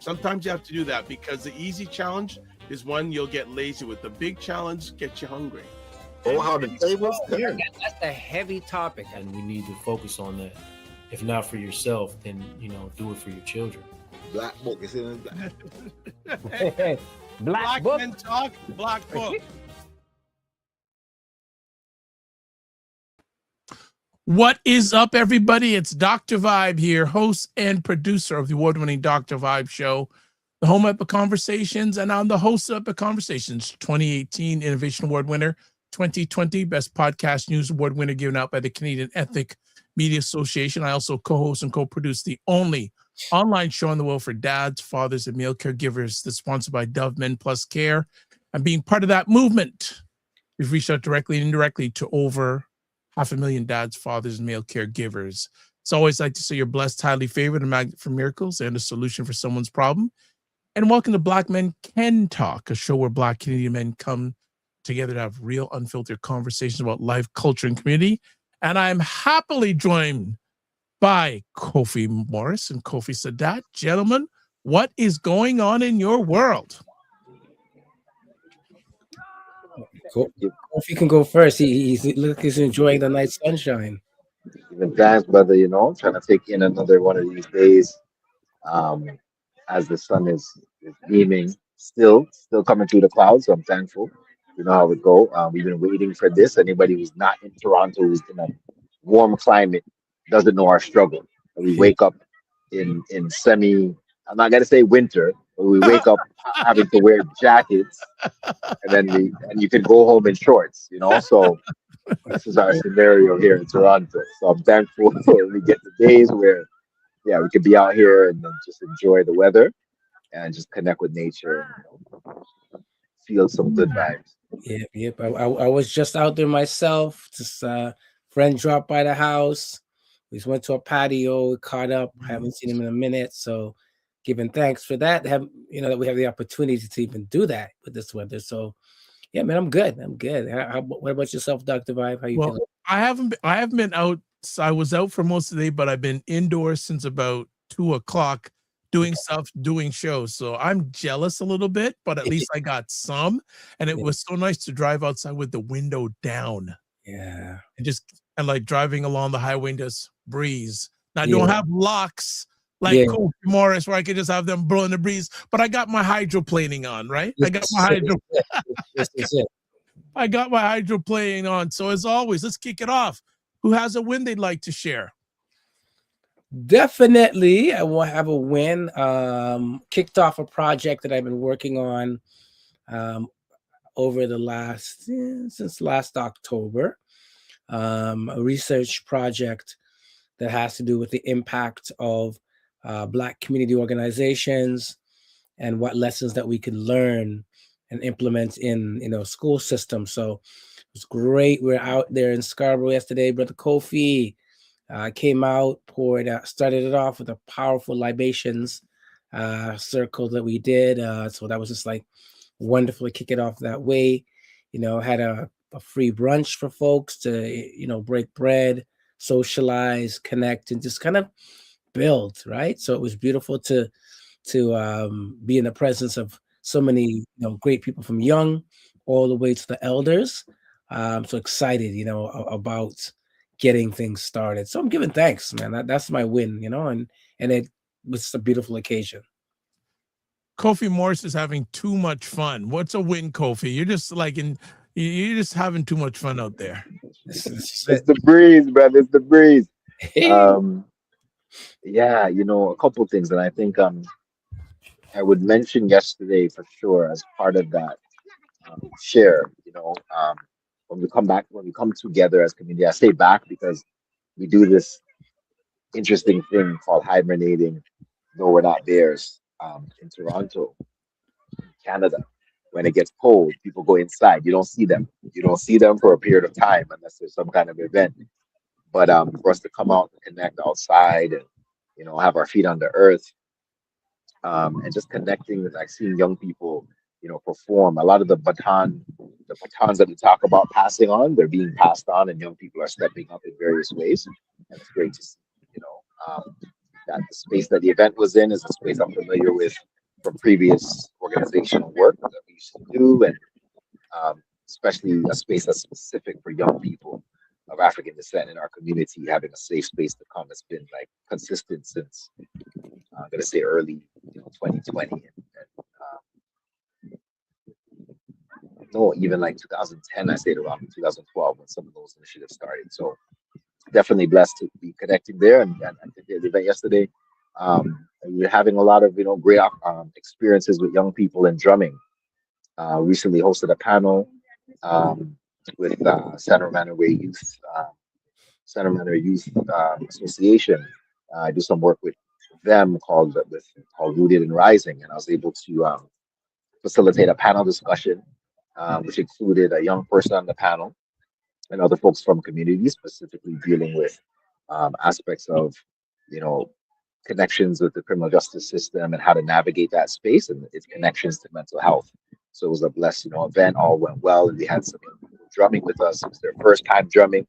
Sometimes you have to do that because the easy challenge is one you'll get lazy with. The big challenge gets you hungry. Oh, how the tables turn. That's a heavy topic, and we need to focus on that. If not for yourself, then do it for your children. Black book is in Hey, Black book. Men talk, black book. What is up, everybody? It's Dr. Vibe here, host and producer of the award-winning Dr. Vibe show, the home Epic Conversations, and I'm the host of Epic Conversations, 2018 Innovation Award winner, 2020 Best Podcast News Award winner given out by the Canadian Ethnic Media Association. I also co-host and co-produce the only online show in the world for dads, fathers, and male caregivers that's sponsored by Dove Men Plus Care. And being part of that movement, we've reached out directly and indirectly to over 500,000 dads, fathers, and male caregivers. It's always like to say you're blessed, highly favored, a magnet for miracles, and a solution for someone's problem. And welcome to Black Men Can Talk, a show where Black Canadian men come together to have real, unfiltered conversations about life, culture, and community. And I'm happily joined by Kofi Morris and Kofi Sadat. Gentlemen, what is going on in your world? Kofi can go first. He's enjoying the night sunshine. Even thanks, brother, trying to take in another one of these days. As the sun is beaming, still coming through the clouds, so I'm thankful. You know how it go. We've been waiting for this. Anybody who's not in Toronto, who's in a warm climate, doesn't know our struggle. We wake up in semi, I'm not gonna say winter, but we wake up having to wear jackets, and you can go home in shorts, So this is our scenario here in Toronto. So I'm thankful we get the days where, we can be out here and then just enjoy the weather and just connect with nature and feel some good vibes. Yep. I was just out there myself. Just friend dropped by the house. We just went to a patio, caught up. I haven't seen him in a minute, so giving thanks for that. That we have the opportunity to even do that with this weather. So, yeah, man, I'm good. What about yourself, Dr. Vibe? How you feeling? I haven't been out. So I was out for most of the day, but I've been indoors since about 2:00 doing stuff, doing shows. So I'm jealous a little bit, but at least I got some. And it was so nice to drive outside with the window down. Yeah. And like driving along the highway and just breeze. Now I don't have locks like Kofi Morris where I could just have them blowing the breeze, but I got my hydroplaning on, right? I got my hydroplaning on. So as always, let's kick it off. Who has a win they'd like to share? Definitely, I will have a win. Kicked off a project that I've been working on over since last October. A research project that has to do with the impact of Black community organizations and what lessons that we can learn and implement in school systems. So it's great. We're out there in Scarborough yesterday. Brother Kofi came out, started it off with a powerful libations circle that we did. So that was just like wonderful to kick it off that way. Had a free brunch for folks to, break bread, socialize, connect, and just kind of build, right? So it was beautiful to be in the presence of so many, great people from young all the way to the elders. I'm so excited, about getting things started. So I'm giving thanks, man. That's my win, and it was a beautiful occasion. Kofi Morris is having too much fun. What's a win, Kofi? You're just you're just having too much fun out there. It's the breeze, brother. It's the breeze. A couple things that I think I would mention yesterday for sure as part of that share. When we come together as community, I say back because we do this interesting thing called hibernating, though we're not bears, in Toronto, Canada. When it gets cold, people go inside. You don't see them. You don't see them for a period of time unless there's some kind of event. But for us to come out and connect outside and, have our feet on the earth, and just connecting with seeing young people, perform. A lot of the batons that we talk about passing on, they're being passed on, and young people are stepping up in various ways. And it's great to see, that the space that the event was in is a space I'm familiar with from previous organizational work that we used to do, and especially a space that's specific for young people of African descent in our community, having a safe space to come has been like consistent since I'm gonna say early 2020, no, even like 2010. I stayed around 2012 when some of those initiatives started. So definitely blessed to be connecting there. And I did the event yesterday. And we're having a lot of great experiences with young people in drumming. Recently hosted a panel with Santa Manuel Youth Association. I do some work with them called Rooted and Rising, and I was able to facilitate a panel discussion, which included a young person on the panel and other folks from communities, specifically dealing with aspects of, connections with the criminal justice system and how to navigate that space and its connections to mental health. So it was a blessed, event. All went well, and they had some young people drumming with us. It was their first time drumming.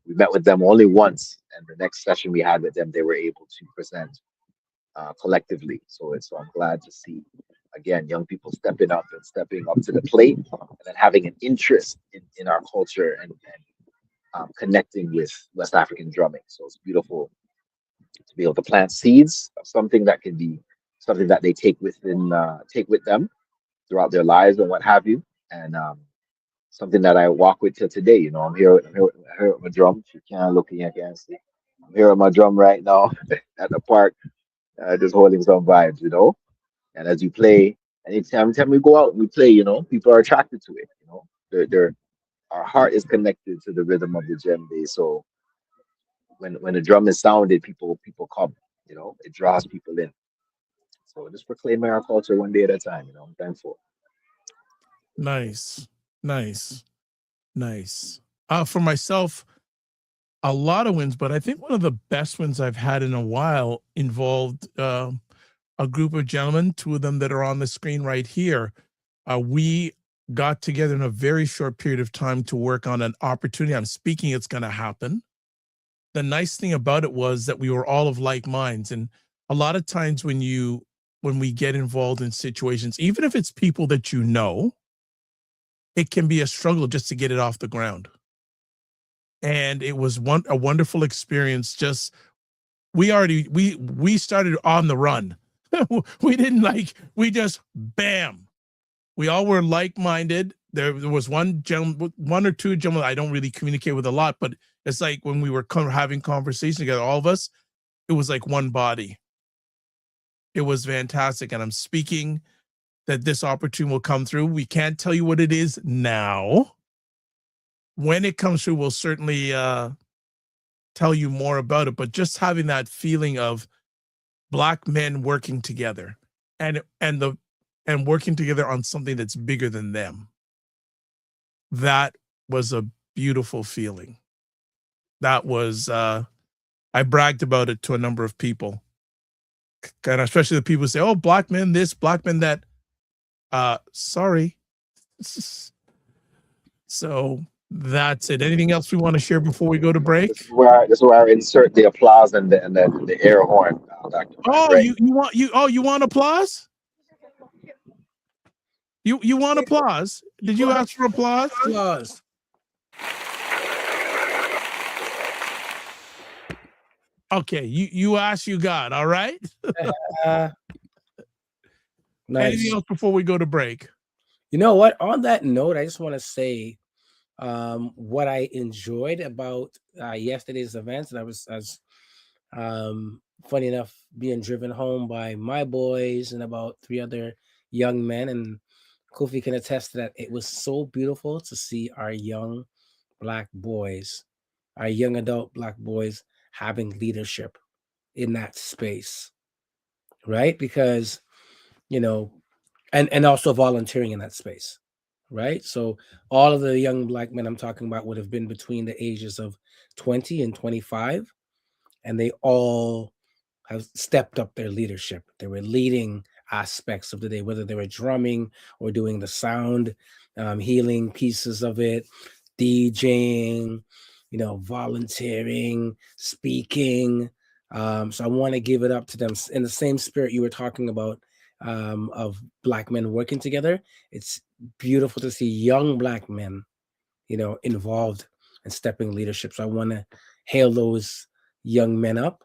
We met with them only once, and the next session we had with them, they were able to present collectively. So I'm glad to see again young people stepping up to the plate, and then having an interest in our culture and connecting with West African drumming. So it's beautiful to be able to plant seeds of something that can be something that they take with them throughout their lives and what have you, and something that I walk with till today. I'm here with my drum. You can't look in, I can't see. I'm here with my drum right now at the park, just holding some vibes, And as you play, anytime we go out and we play, people are attracted to it. Our heart is connected to the rhythm of the djembe. So when the drum is sounded, people come. It draws people in. So just proclaiming our culture one day at a time. I'm thankful. Nice. For myself, a lot of wins, but I think one of the best wins I've had in a while involved a group of gentlemen, two of them that are on the screen right here. We got together in a very short period of time to work on an opportunity. I'm speaking, it's going to happen. The nice thing about it was that we were all of like minds. And a lot of times when we get involved in situations, even if it's people that it can be a struggle just to get it off the ground. And it was a wonderful experience. Just we started on the run. We just bam. We all were like-minded. There was one or two gentlemen I don't really communicate with a lot, but it's like when we were having conversations together, all of us, it was like one body. It was fantastic. And I'm speaking that this opportunity will come through. We can't tell you what it is now. When it comes through, we'll certainly tell you more about it. But just having that feeling of Black men working together and working together on something that's bigger than them. That was a beautiful feeling. That was, I bragged about it to a number of people. And especially the people who say, oh, Black men this, Black men that. Sorry. So that's it. Anything else we want to share before we go to break? This is where I insert the applause and the air horn. Dr. Oh, right? you want applause? You want applause? Did you ask for applause? Applause. Okay, you asked, you got. All right. Nice. Anything else before we go to break? You know what? On that note, I just want to say what I enjoyed about yesterday's events. And I was funny enough being driven home by my boys and about 3 other young men, and Kofi can attest to that. It was so beautiful to see our young Black boys, our young adult Black boys having leadership in that space, right? Because, and also volunteering in that space, right? So all of the young Black men I'm talking about would have been between the ages of 20 and 25, and they all have stepped up their leadership. They were leading aspects of the day, whether they were drumming or doing the sound healing pieces of it, DJing, volunteering, speaking. So I want to give it up to them in the same spirit you were talking about of Black men working together. It's beautiful to see young Black men, involved and stepping leadership. So I want to hail those young men up,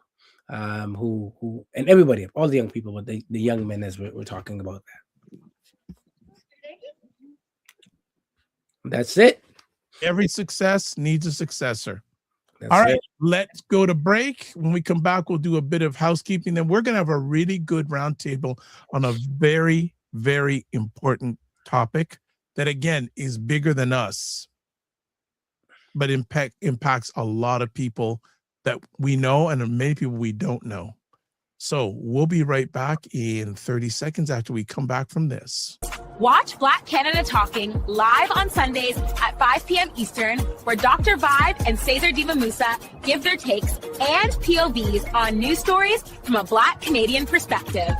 who and everybody, all the young people, but the young men as we're talking about that. That's it. Every success needs a successor. That's All right, it. let's go to break. When we come back, we'll do a bit of housekeeping. Then we're going to have a really good roundtable on a very, very important topic that, again, is bigger than us, but impacts a lot of people that we know and many people we don't know. So we'll be right back in 30 seconds after we come back from this. Watch Black Canada Talking live on Sundays at 5 p.m. Eastern, where Dr. Vibe and Cesar Diva Musa give their takes and POVs on news stories from a Black Canadian perspective.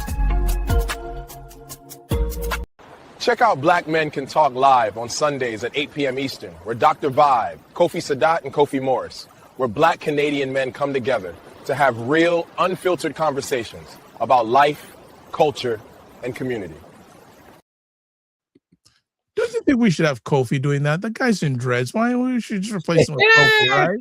Check out Black Men Can Talk live on Sundays at 8 p.m. Eastern, where Dr. Vibe, Kofi Sadat, and Kofi Morris, where Black Canadian men come together to have real, unfiltered conversations about life, culture, and community. Don't you think we should have Kofi doing that? That guy's in dreads. Why we should just replace him with Kofi, right?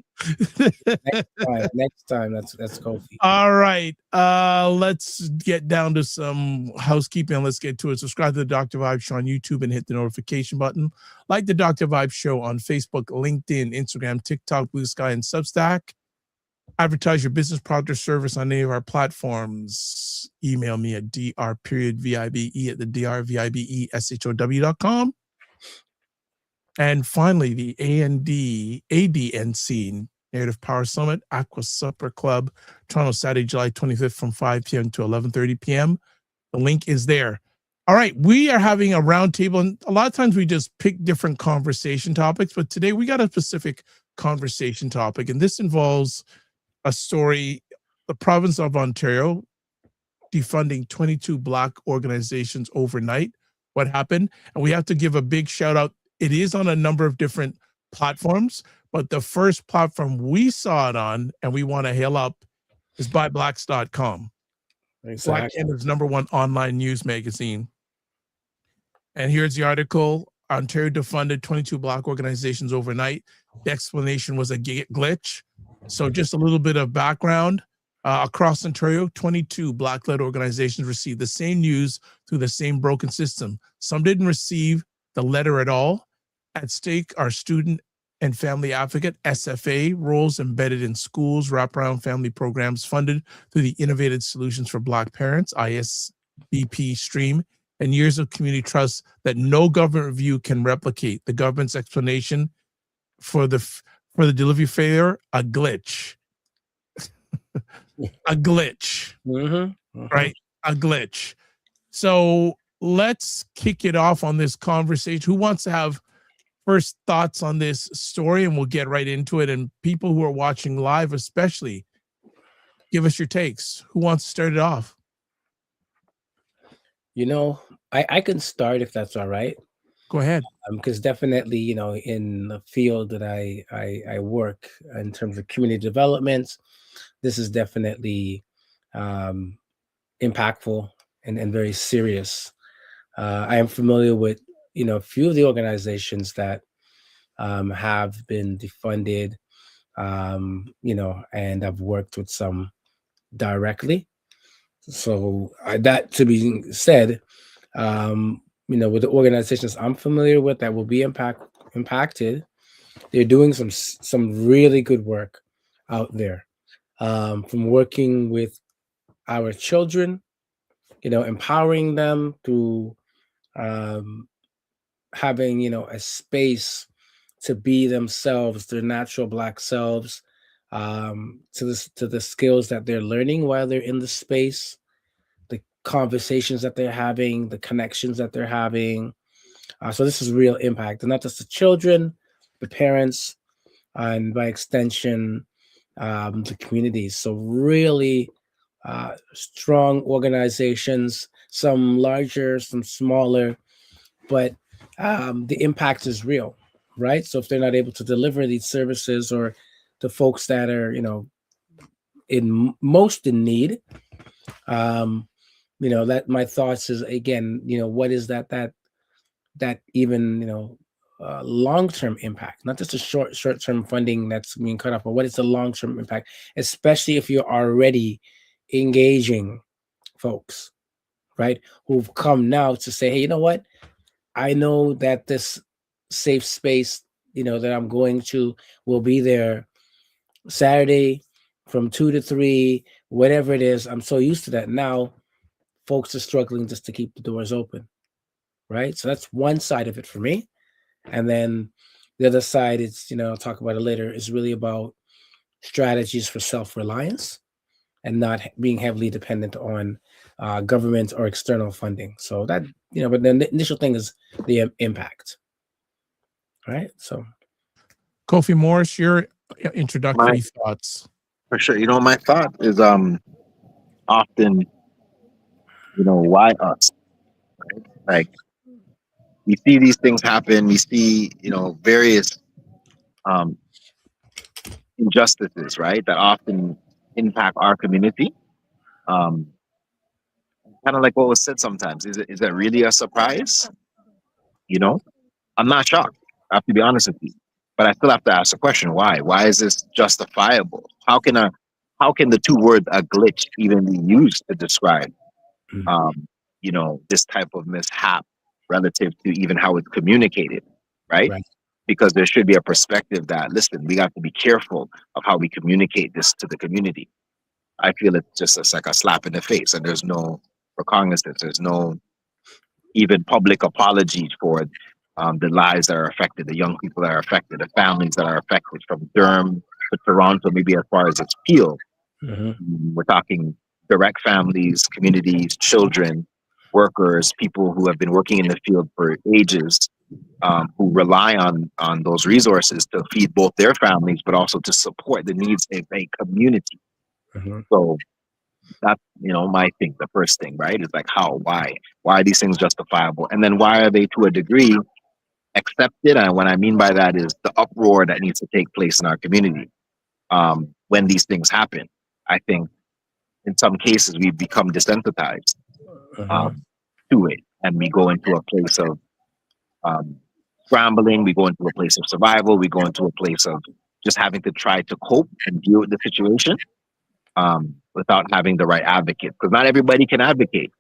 Next time, that's Kofi. All right. Let's get down to some housekeeping. Let's get to it. Subscribe to the Dr. Vibe Show on YouTube and hit the notification button. Like the Dr. Vibe Show on Facebook, LinkedIn, Instagram, TikTok, Blue Sky, and Substack. Advertise your business, product, or service on any of our platforms. Email me at dr.vibe@drvibeshow.com. And finally, the ADNC, Narrative Power Summit, Aqua Supper Club, Toronto, Saturday, July 25th from 5 p.m. to 11:30 p.m. The link is there. All right, we are having a roundtable, and a lot of times we just pick different conversation topics, but today we got a specific conversation topic, and this involves a story, the province of Ontario defunding 22 Black organizations overnight. What happened? And we have to give a big shout out. It is on a number of different platforms, but the first platform we saw it on, and we want to hail up, is byblacks.com. Exactly. Black Canada's #1 online news magazine. And here's the article. Ontario defunded 22 Black organizations overnight. The explanation was a glitch. So just a little bit of background. Across Ontario, 22 Black-led organizations received the same news through the same broken system. Some didn't receive the letter at all. At stake are student and family advocate, SFA, roles embedded in schools, wraparound family programs funded through the Innovative Solutions for Black Parents, ISBP stream, and years of community trust that no government review can replicate. The government's explanation for the delivery failure, a glitch. A glitch. Right? A glitch. So let's kick it off on this conversation. Who wants to have first thoughts on this story? And we'll get right into it. And people who are watching live, especially, give us your takes. Who wants to start it off? I can start if that's all right. Go ahead. Because definitely, in the field that I work in terms of community development, this is definitely impactful and very serious. I am familiar with, a few of the organizations that have been defunded, and I've worked with some directly. So that to be said, with the organizations I'm familiar with that will be impacted, they're doing some really good work out there. From working with our children, empowering them through having, a space to be themselves, their natural Black selves, to the skills that they're learning while they're in the space, the conversations that they're having, the connections that they're having. So this is real impact, and not just the children, the parents, and by extension, the communities. So really strong organizations, some larger, some smaller, but the impact is real, right? So if they're not able to deliver these services, or the folks that are, in most in need, that my thoughts is, again, what is that even, long-term impact, not just a short-term funding that's being cut off, but what is the long-term impact, especially if you're already engaging folks, right, who've come now to say, hey, you know what, I know that this safe space, that I'm going to will be there Saturday from 2 to 3, whatever it is. I'm so used to that. Now folks are struggling just to keep the doors open, right? So that's one side of it for me. And then the other side, it's, I'll talk about it later, is really about strategies for self-reliance and not being heavily dependent on government or external funding. So that, but then the initial thing is the impact, right? So Kofi Morris, your introductory My, thoughts. for sure. My thought is often, why us? Right? Like, we see these things happen. We see, various um, injustices, right, that often impact our community. Um, kind of like what was said sometimes. Is it really a surprise? I'm not shocked. I have to be honest with you, but I still have to ask the question: why? Why is this justifiable? How can the two words "a glitch" even be used to describe, um, this type of mishap relative to even how it's communicated, right? right. Because there should be a perspective that, listen, we got to be careful of how we communicate this to the community. I feel it's just like a slap in the face, and there's no recognizance. There's no even public apologies for the lives that are affected, the young people that are affected, the families that are affected, from Durham to Toronto, maybe as far as its Peel. We're talking direct families, communities, children, workers, people who have been working in the field for ages, who rely on those resources to feed both their families, but also to support the needs of a community. So that's, my thing. The first thing, right, is like, why are these things justifiable, and then why are they to a degree accepted? And what I mean by that is the uproar that needs to take place in our community when these things happen. I think in some cases we become desensitized to it, and we go into a place of scrambling. We go into a place of survival. We go into a place of just having to try to cope and deal with the situation without having the right advocate, because not everybody can advocate.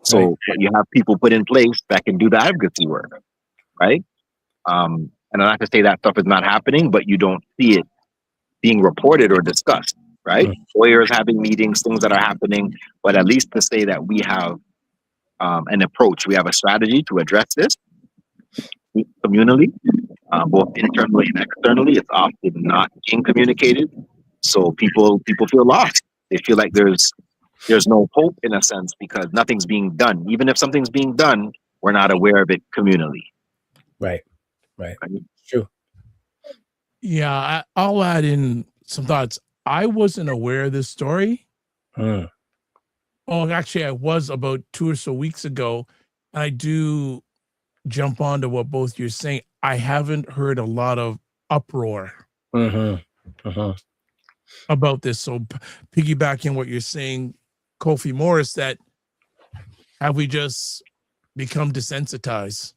So you have people put in place that can do the advocacy work, right? And I'm not to say that stuff is not happening, but you don't see it being reported or discussed, right? Lawyers having meetings, things that are happening, but at least to say that we have an approach, we have a strategy to address this communally, both internally and externally. It's often not being communicated, so people feel lost. They feel like there's no hope, in a sense, because nothing's being done. Even if something's being done, we're not aware of it communally. Right. True. Yeah, I'll add in some thoughts. I wasn't aware of this story. Oh, actually, I was about 2 or so weeks ago. And I do jump onto what both you're saying. I haven't heard a lot of uproar about this. So piggybacking what you're saying, Kofi Morris, that have we just become desensitized?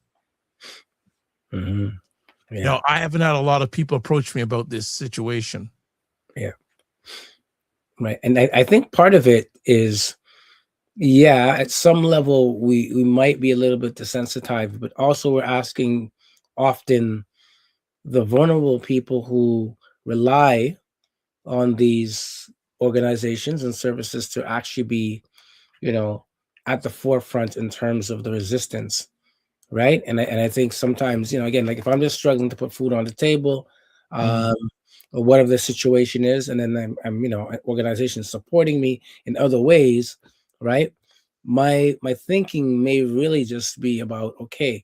Yeah. I haven't had a lot of people approach me about this situation. Yeah. Right. And I think part of it is, at some level we might be a little bit desensitized, but also we're asking often the vulnerable people who rely on these organizations and services to actually be, at the forefront in terms of the resistance. Right. And I think sometimes, again, like if I'm just struggling to put food on the table, or whatever the situation is, and then I'm an organization supporting me in other ways, right? My thinking may really just be about, okay,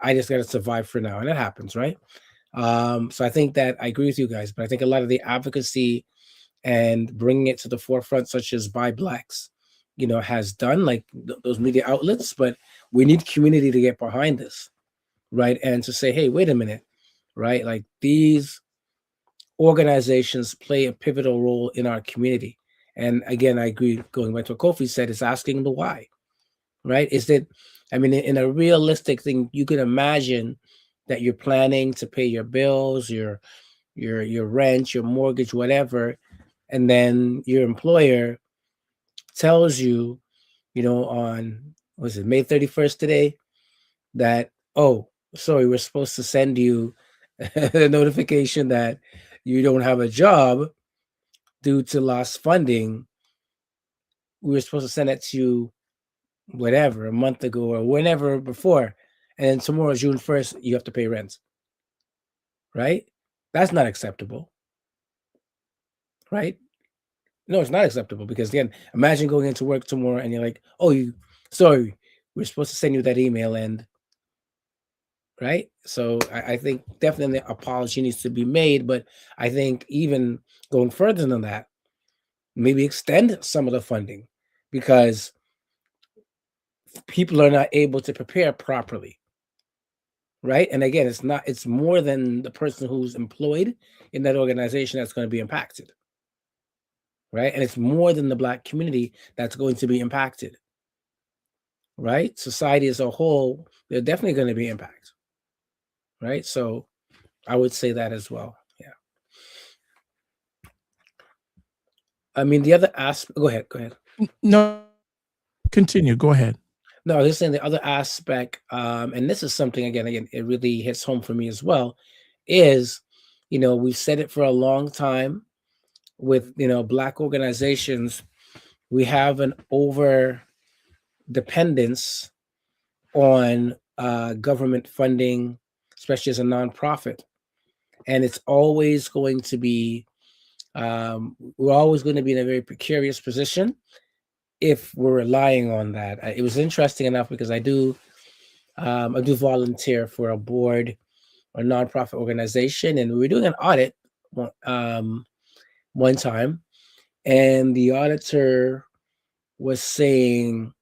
I just got to survive for now. And it happens, right? So I think that I agree with you guys, but I think a lot of the advocacy and bringing it to the forefront, such as by Blacks, has done, like those media outlets, but we need community to get behind this, right? And to say, hey, wait a minute, right? Like these organizations play a pivotal role in our community. And again, I agree, going back to what Kofi said, is asking the why, right? Is that, I mean, in a realistic thing, you can imagine that you're planning to pay your bills, your rent, your mortgage, whatever, and then your employer tells you, on, was it May 31st today, that, oh, sorry, we're supposed to send you a notification that you don't have a job due to lost funding. We were supposed to send it to you, whatever, a month ago or whenever before. And then tomorrow, June 1st, you have to pay rent. Right? That's not acceptable. Right? No, it's not acceptable, because again, imagine going into work tomorrow and you're like, oh, sorry, we're supposed to send you that email, and right. So I think definitely an apology needs to be made, but I think even going further than that, maybe extend some of the funding, because people are not able to prepare properly. Right. And again, it's more than the person who's employed in that organization that's going to be impacted. Right. And it's more than the Black community that's going to be impacted. Right. Society as a whole, they're definitely going to be impacted. Right. So I would say that as well. Yeah. I mean, the other aspect, go ahead. No, continue. Go ahead. No, I was just saying the other aspect, and this is something, again, it really hits home for me as well, is, we've said it for a long time with, Black organizations, we have an over dependence on government funding, especially as a nonprofit. And it's always going to be, we're always going to be in a very precarious position if we're relying on that. It was interesting enough, because I do volunteer for a board or nonprofit organization, and we were doing an audit one time, and the auditor was saying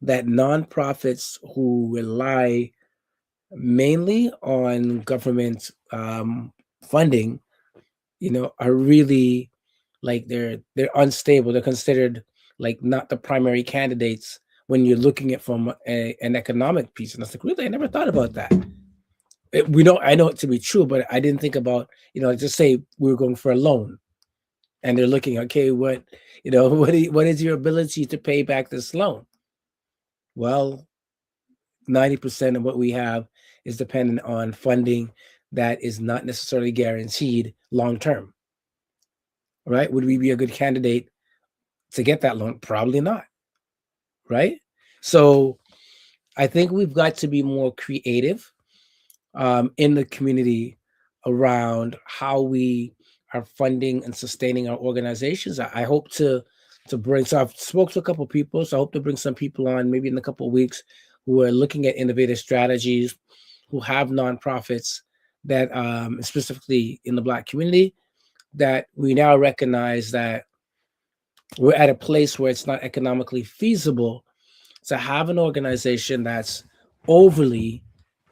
that nonprofits who rely mainly on government funding, are really, like, they're unstable. They're considered like not the primary candidates when you're looking at from an economic piece. And I was like, really? I never thought about that. I know it to be true, but I didn't think about, just say we were going for a loan, and they're looking, okay, what is your ability to pay back this loan? Well, 90% of what we have is dependent on funding that is not necessarily guaranteed long term. Right? Would we be a good candidate to get that loan? Probably not. Right? So I think we've got to be more creative in the community around how we are funding and sustaining our organizations. I hope to bring, so I've spoke to a couple of people, so I hope to bring some people on maybe in a couple of weeks who are looking at innovative strategies, who have nonprofits that specifically in the Black community, that we now recognize that we're at a place where it's not economically feasible to have an organization that's overly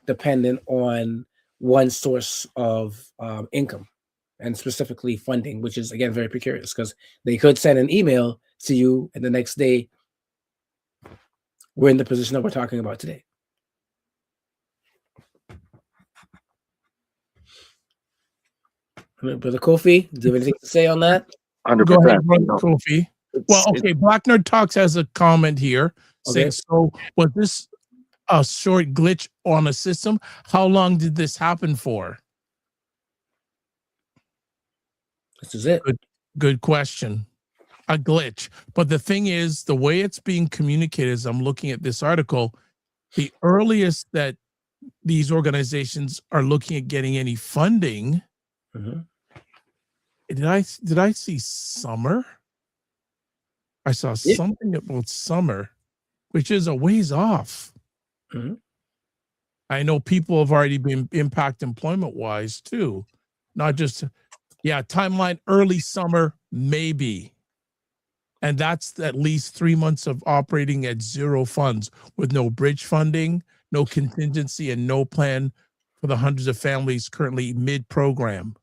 dependent on one source of income, and specifically funding, which is, again, very precarious, because they could send an email to you and the next day we're in the position that we're talking about today. Brother Kofi, do you have anything to say on that? 100%. Go ahead, Brother No, Kofi. Well, okay, Black Nerd Talks has a comment here saying, so was this a short glitch on a system? How long did this happen for? This is it. Good question. A glitch. But the thing is, the way it's being communicated, as I'm looking at this article, the earliest that these organizations are looking at getting any funding, did I see summer? I saw something about summer, which is a ways off. I know people have already been impacted employment-wise too, not just, timeline early summer, maybe. And that's at least 3 months of operating at zero funds, with no bridge funding, no contingency, and no plan for the hundreds of families currently mid-program.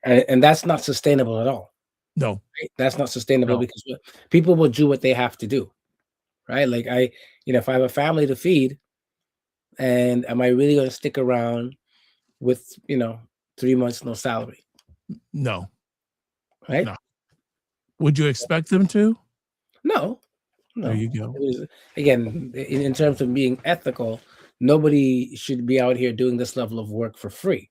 And that's not sustainable at all. No. Right? That's not sustainable No. because people will do what they have to do, right? Like if I have a family to feed, and am I really going to stick around with 3 months no salary, No. right? No. Would you expect them to? No, There no. you go. Again, in terms of being ethical, nobody should be out here doing this level of work for free.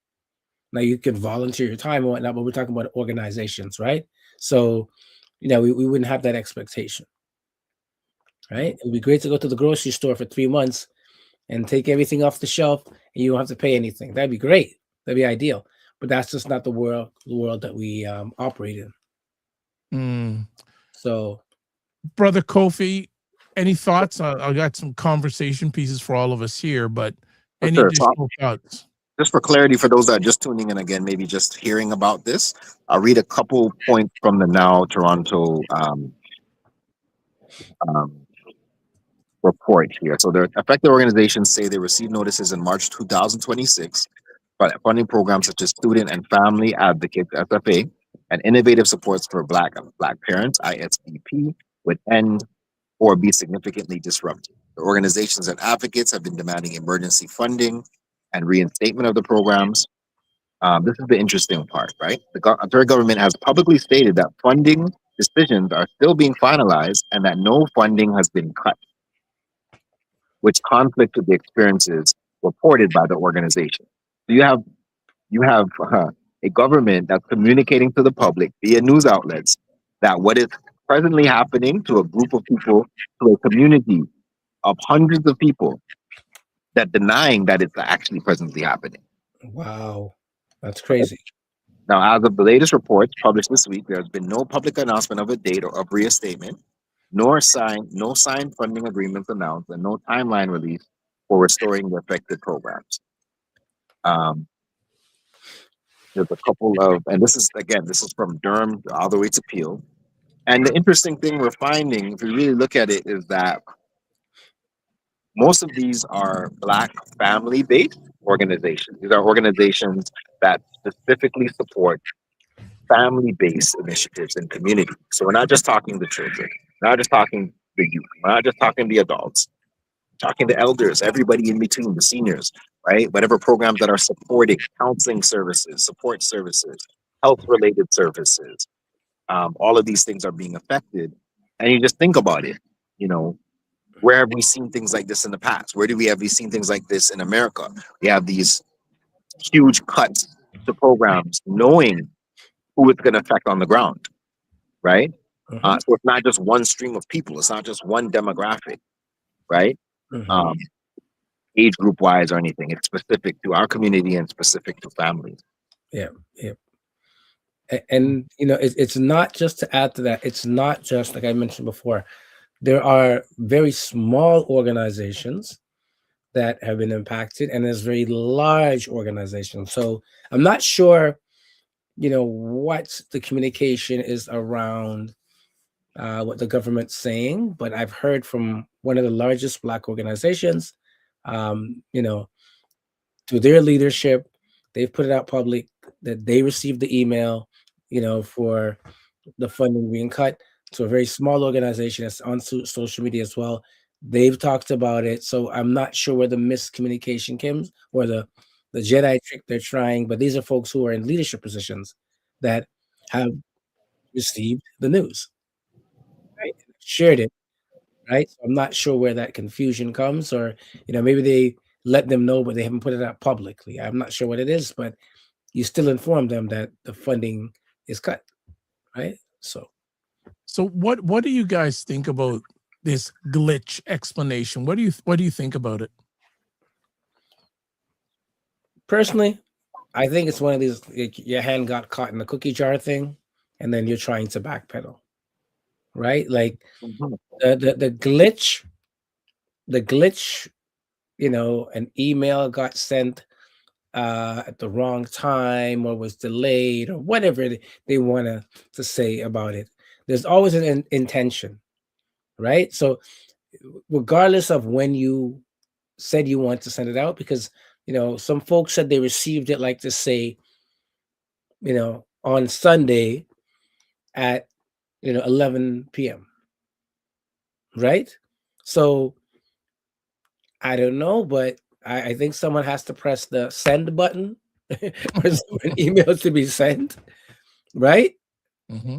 Now you can volunteer your time and whatnot, but we're talking about organizations, right? So, we wouldn't have that expectation, right? It would be great to go to the grocery store for 3 months and take everything off the shelf, and you don't have to pay anything. That'd be great. That'd be ideal. But that's just not the world that we operate in. Mm. So, Brother Kofi, any thoughts? I got some conversation pieces for all of us here, but any Sure. So additional thoughts? just for clarity, for those that are just tuning in again, maybe just hearing about this, I'll read a couple points from the Now Toronto um, report here. So the affected organizations say they received notices in March 2026, but funding programs such as Student and Family Advocates (SFA) and Innovative Supports for Black Parents (ISBP) would end or be significantly disrupted. The organizations and advocates have been demanding emergency funding and reinstatement of the programs. This is the interesting part, right? The Ontario government has publicly stated that funding decisions are still being finalized and that no funding has been cut, which conflict with the experiences reported by the organization. So you have a government that's communicating to the public via news outlets that what is presently happening to a group of people, to a community of hundreds of people, that denying that it's actually presently happening. wow, that's crazy. Now, as of the latest reports published this week, there has been no public announcement of a date or of reinstatement, no signed funding agreements announced, and no timeline released for restoring the affected programs. There's a couple of, and this is from Durham all the way to Peel. And the interesting thing we're finding, if we really look at it, is that most of these are Black family-based organizations. These are organizations that specifically support family-based initiatives in communities. So we're not just talking the children, we're not just talking the youth, we're not just talking the adults, we're talking the elders, everybody in between, the seniors, right? Whatever programs that are supporting counseling services, support services, health-related services, all of these things are being affected. And you just think about it, where have we seen things like this in the past? Where have we seen things like this in America? We have these huge cuts to programs, knowing who it's going to affect on the ground, right? Mhm. So it's not just one stream of people. It's not just one demographic, right? Mhm. Age group wise or anything. It's specific to our community and specific to families. Yeah. And it's not just, to add to that, it's not just like I mentioned before. There are very small organizations that have been impacted, and there's very large organizations. So I'm not sure, what the communication is around what the government's saying, but I've heard from one of the largest Black organizations, through their leadership, they've put it out public that they received the email, for the funding being cut. To a very small organization that's on social media as well. They've talked about it. So I'm not sure where the miscommunication comes, or the Jedi trick they're trying, but these are folks who are in leadership positions that have received the news, right? Shared it, right? So I'm not sure where that confusion comes, or maybe they let them know, but they haven't put it out publicly. I'm not sure what it is, but you still inform them that the funding is cut, right? So what do you guys think about this glitch explanation? What do you think about it? Personally, I think it's one of these, like, your hand got caught in the cookie jar thing, and then you're trying to backpedal, right? Like the glitch, an email got sent at the wrong time, or was delayed, or whatever they want to say about it. There's always an intention, right? So regardless of when you said you want to send it out, because some folks said they received it, like to say, on Sunday, at 11 p.m. Right? So I don't know, but I think someone has to press the send button for an email to be sent, right? Mm-hmm.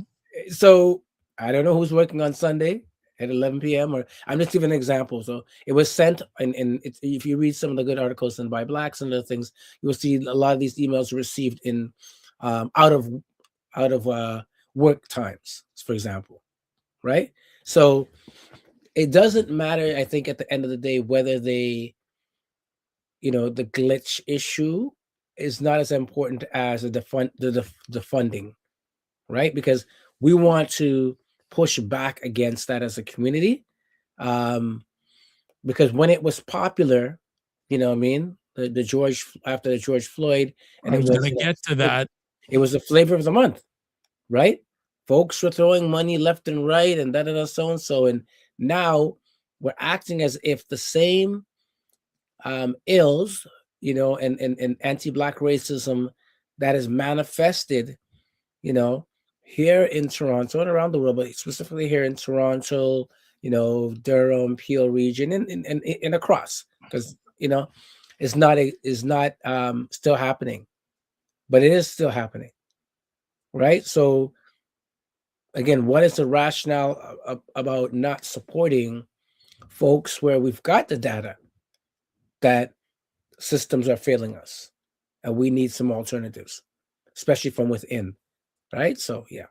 So I don't know who's working on Sunday at 11 p.m. or I'm just giving an example. So it was sent, and if you read some of the good articles and by Blacks and other things, you will see a lot of these emails received in out of work times, for example, right? So it doesn't matter, I think, at the end of the day, whether they, the glitch issue is not as important as the funding, right? Because we want to push back against that as a community. Because when it was popular, what I mean, the George after the George Floyd, and I it was was going to get to that. it was the flavor of the month, right? Folks were throwing money left and right, and so and so, and now we're acting as if the same ills, and anti-Black racism that is manifested, here in Toronto and around the world, but specifically here in Toronto, Durham, Peel region, and across, because it's not still happening, but it is still happening, right? So again, what is the rationale about not supporting folks where we've got the data that systems are failing us and we need some alternatives, especially from within, right? So yeah.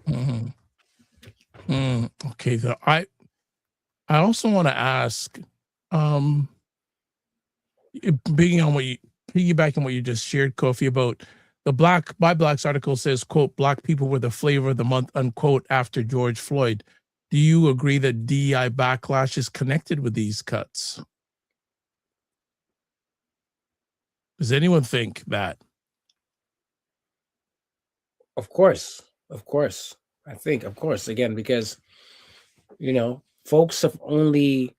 Mm-hmm. Okay, I also want to ask, piggybacking on what you just shared, Kofi, about the Black by Blacks article says, quote, Black people were the flavor of the month, unquote, after George Floyd. Do you agree that DEI backlash is connected with these cuts? Does anyone think that? Of course. I think, of course, again, because folks have only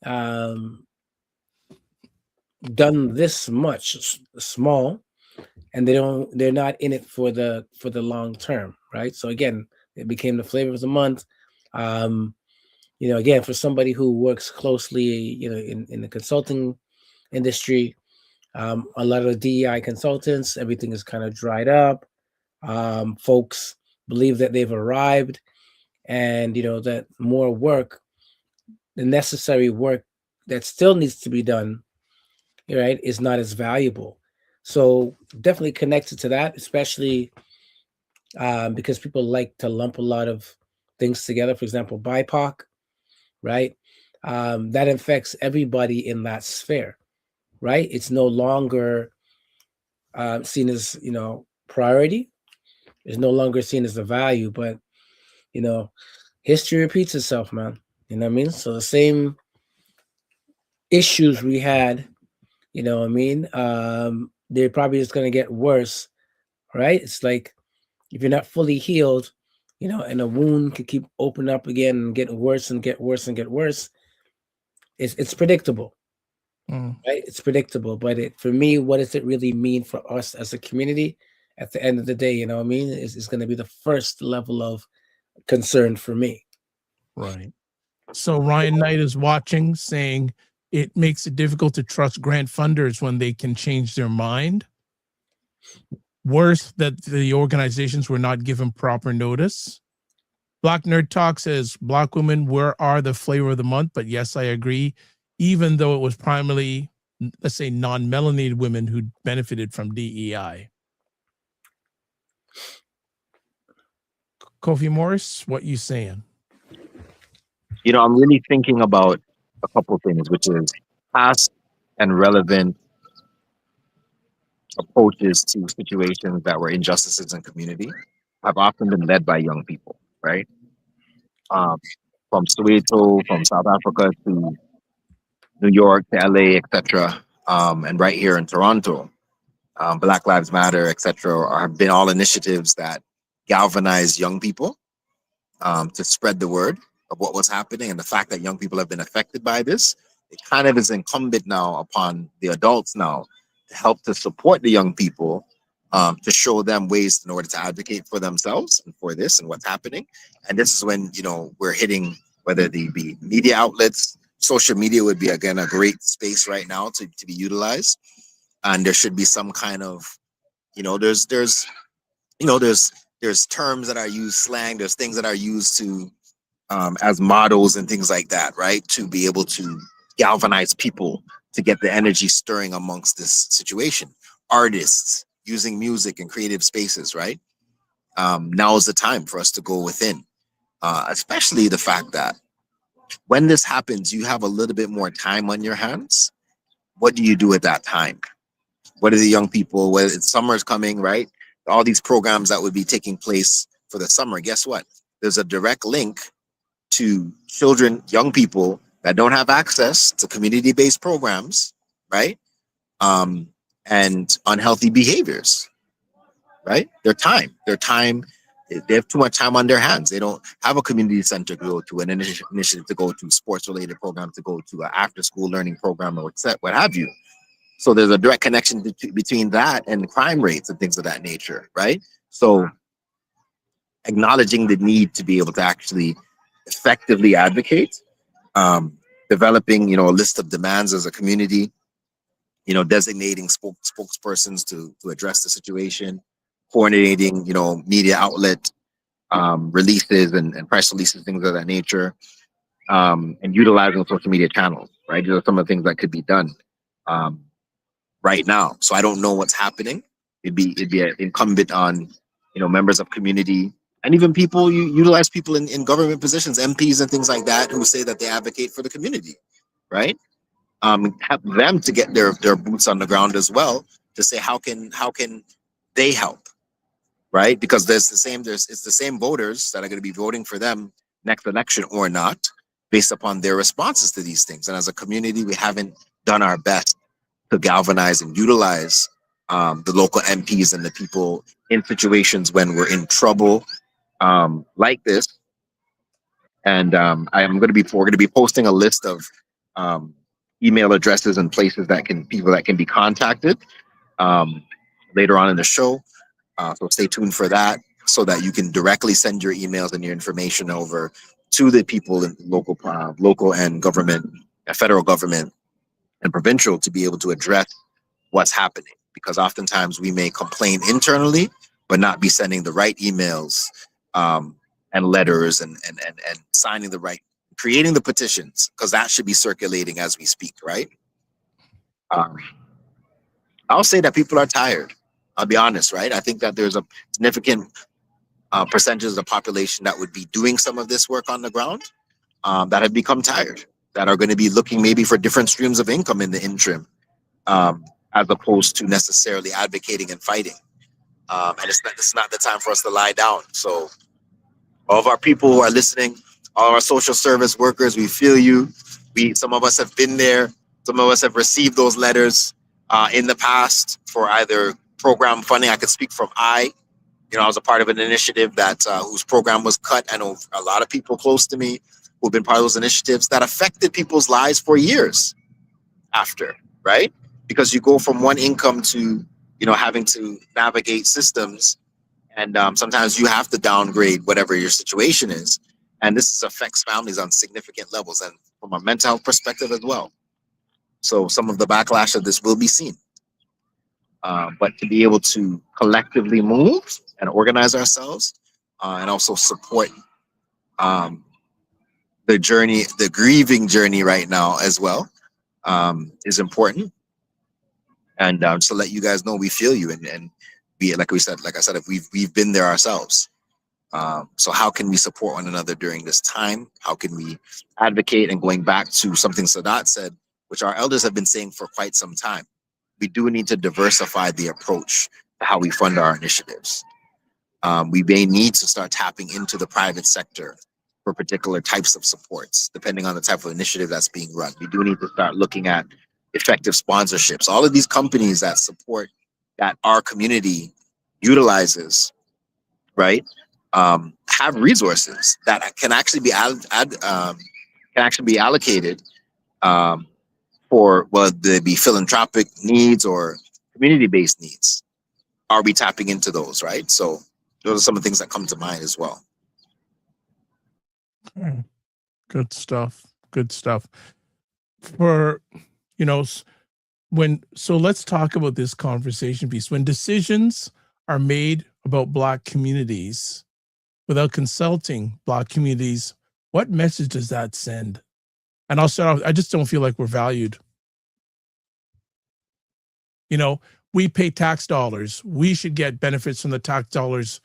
done this much small, and they're not in it for the long term, right? So again, it became the flavor of the month. Again, for somebody who works closely, in the consulting industry, a lot of the DEI consultants, everything is kind of dried up. Folks believe that they've arrived, and that more work, the necessary work that still needs to be done, right, is not as valuable. So definitely connected to that, especially because people like to lump a lot of things together. For example, BIPOC, right? That affects everybody in that sphere, right? It's no longer seen as priority. It's no longer seen as a value, but history repeats itself, man. You know what I mean? So the same issues we had, they're probably just gonna get worse, right? It's like if you're not fully healed, and a wound could keep opening up again and get worse and get worse and get worse. It's predictable, right? It's predictable, but for me, what does it really mean for us as a community? At the end of the day, is going to be the first level of concern for me. Right. So Ryan Knight is watching, saying it makes it difficult to trust grant funders when they can change their mind. Worse, that the organizations were not given proper notice. Black Nerd Talk says, Black women are the flavor of the month. But yes, I agree. Even though it was primarily, let's say, non-melanated women who benefited from DEI. Kofi Morris, what you saying? I'm really thinking about a couple of things, which is past and relevant approaches to situations that were injustices in community have often been led by young people, right? From Soweto, from South Africa to New York to LA, etc., and right here in Toronto, Black Lives Matter, etc., have been all initiatives that galvanize young people to spread the word of what was happening, and the fact that young people have been affected by this. It kind of is incumbent now upon the adults now to help to support the young people to show them ways in order to advocate for themselves and for this and what's happening. And this is when, we're hitting, whether they be media outlets, social media would be, again, a great space right now to be utilized. And there should be some kind of, there's terms that are used, slang, there's things that are used to, as models and things like that, right? To be able to galvanize people to get the energy stirring amongst this situation. Artists using music and creative spaces, right? Now is the time for us to go within, especially the fact that when this happens, you have a little bit more time on your hands. What do you do at that time? What are the young people? When summer's coming, right? All these programs that would be taking place for the summer, guess what? There's a direct link to children, young people that don't have access to community-based programs, right? And unhealthy behaviors, right? Their time, they have too much time on their hands. They don't have a community center to go to, an initiative to go to, sports-related program to go to, an after-school learning program, or what have you. So there's a direct connection between that and crime rates and things of that nature, right? So acknowledging the need to be able to actually effectively advocate, developing, a list of demands as a community, designating spokespersons to address the situation, coordinating, media outlet releases and press releases, things of that nature, and utilizing social media channels, right? These are some of the things that could be done right now. So I don't know what's happening. It'd be incumbent on, members of community and even people, you utilize people in government positions, MPs and things like that, who say that they advocate for the community, right? Have them to get their boots on the ground as well, to say how can they help, right? Because it's the same voters that are going to be voting for them next election or not, based upon their responses to these things. And as a community, we haven't done our best to galvanize and utilize the local MPs and the people in situations when we're in trouble like this. And we're going to be posting a list of email addresses and places people that can be contacted later on in the show. So stay tuned for that, so that you can directly send your emails and your information over to the people in local and government, federal government and provincial, to be able to address what's happening. Because oftentimes we may complain internally, but not be sending the right emails and letters and signing creating the petitions, because that should be circulating as we speak, right? I'll say that people are tired. I'll be honest, right? I think that there's a significant percentage of the population that would be doing some of this work on the ground that have become tired, that are going to be looking maybe for different streams of income in the interim, as opposed to necessarily advocating and fighting. And it's not the time for us to lie down. So all of our people who are listening, all our social service workers, we feel you. Some of us have been there. Some of us have received those letters in the past for either program funding. I could speak from I was a part of an initiative that whose program was cut. I know a lot of people close to me who've been part of those initiatives that affected people's lives for years after, right? Because you go from one income to, having to navigate systems, and sometimes you have to downgrade whatever your situation is. And this affects families on significant levels, and from a mental health perspective as well. So some of the backlash of this will be seen. But to be able to collectively move and organize ourselves, and also support the journey, the grieving journey right now as well, is important. And just to let you guys know, we feel you, and be like I said, if we've been there ourselves. So how can we support one another during this time? How can we advocate? And going back to something Sadat said, which our elders have been saying for quite some time, we do need to diversify the approach to how we fund our initiatives. We may need to start tapping into the private sector for particular types of supports, depending on the type of initiative that's being run. We do need to start looking at effective sponsorships. All of these companies that support, that our community utilizes, right, have resources that can actually be allocated for whether they be philanthropic needs or community-based needs. are we tapping into those, right? So those are some of the things that come to mind as well. Good stuff. Good stuff. For, you know, so let's talk about this conversation piece. When decisions are made about Black communities without consulting Black communities, what message does that send? And I'll start off, I just don't feel like we're valued. You know, we pay tax dollars. We should get benefits from the tax dollars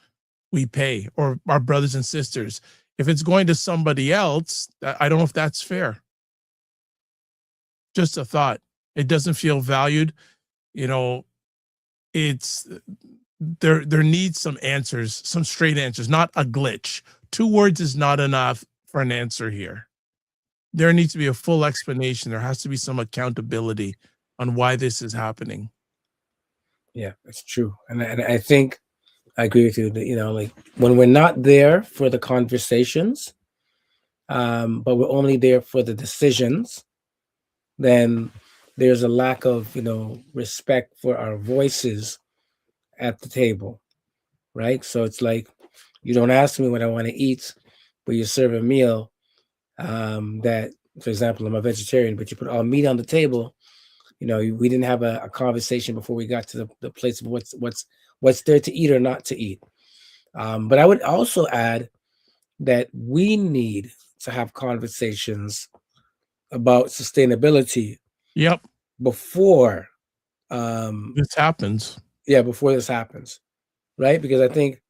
we pay, or our brothers and sisters. If it's going to somebody else, I don't know if that's fair. Just a thought. It doesn't feel valued. You know, it's there needs some answers, some straight answers, not a glitch. 2 words is not enough for an answer here. There needs to be a full explanation. There has to be some accountability on why this is happening. Yeah, it's true. And I think I agree with you that, you know, like when we're not there for the conversations, but we're only there for the decisions, then there's a lack of, you know, respect for our voices at the table, right? So it's like, you don't ask me what I want to eat, but you serve a meal that, for example, I'm a vegetarian, but you put all meat on the table. You know, we didn't have a conversation before we got to the place of what's there to eat or not to eat. But I would also add that we need to have conversations about sustainability. Yep. Before this happens. Yeah, before this happens, right? Because I think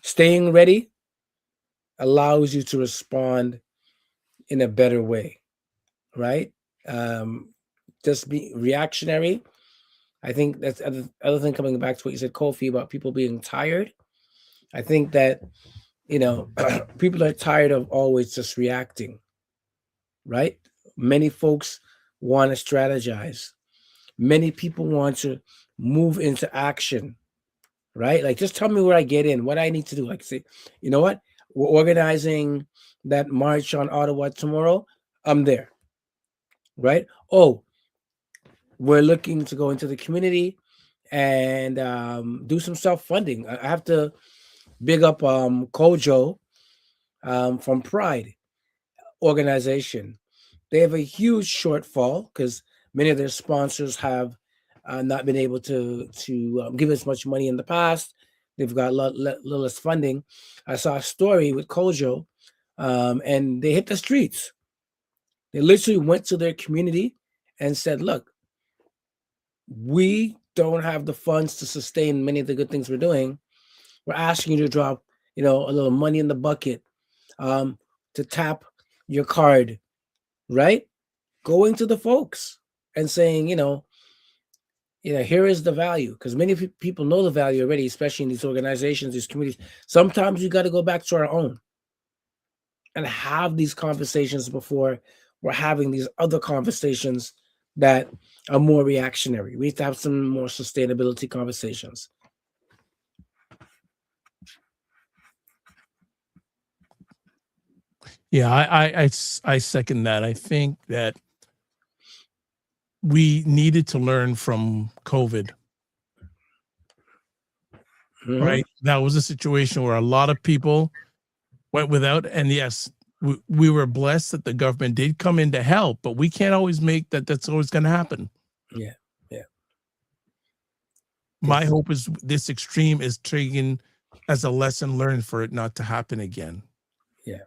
staying ready allows you to respond in a better way, right? Just be reactionary. I think that's other thing, coming back to what you said, Kofi, about people being tired. I think that, you know, people are tired of always just reacting, right? Many folks want to strategize. Many people want to move into action, right? Like, just tell me where I get in, what I need to do. Like, say, you know what? We're organizing that march on Ottawa tomorrow. I'm there, right? Oh, we're looking to go into the community and do some self-funding. I have to big up Kojo from Pride organization. They have a huge shortfall because many of their sponsors have not been able to give as much money in the past. They've got little less funding. I saw a story with Kojo, and they hit the streets. They literally went to their community and said, look, we don't have the funds to sustain many of the good things we're doing. We're asking you to drop, you know, a little money in the bucket, to tap your card, right? Going to the folks and saying, you know, here is the value, because many people know the value already, especially in these organizations, these communities. Sometimes you got to go back to our own and have these conversations before we're having these other conversations that are more reactionary. We need to have some more sustainability conversations. Yeah, I second that. I think that we needed to learn from COVID. Mm-hmm. Right? That was a situation where a lot of people went without, and yes, we were blessed that the government did come in to help, but we can't always make that's always going to happen. Yeah. My hope is this extreme is taken as a lesson learned for it not to happen again. Yeah.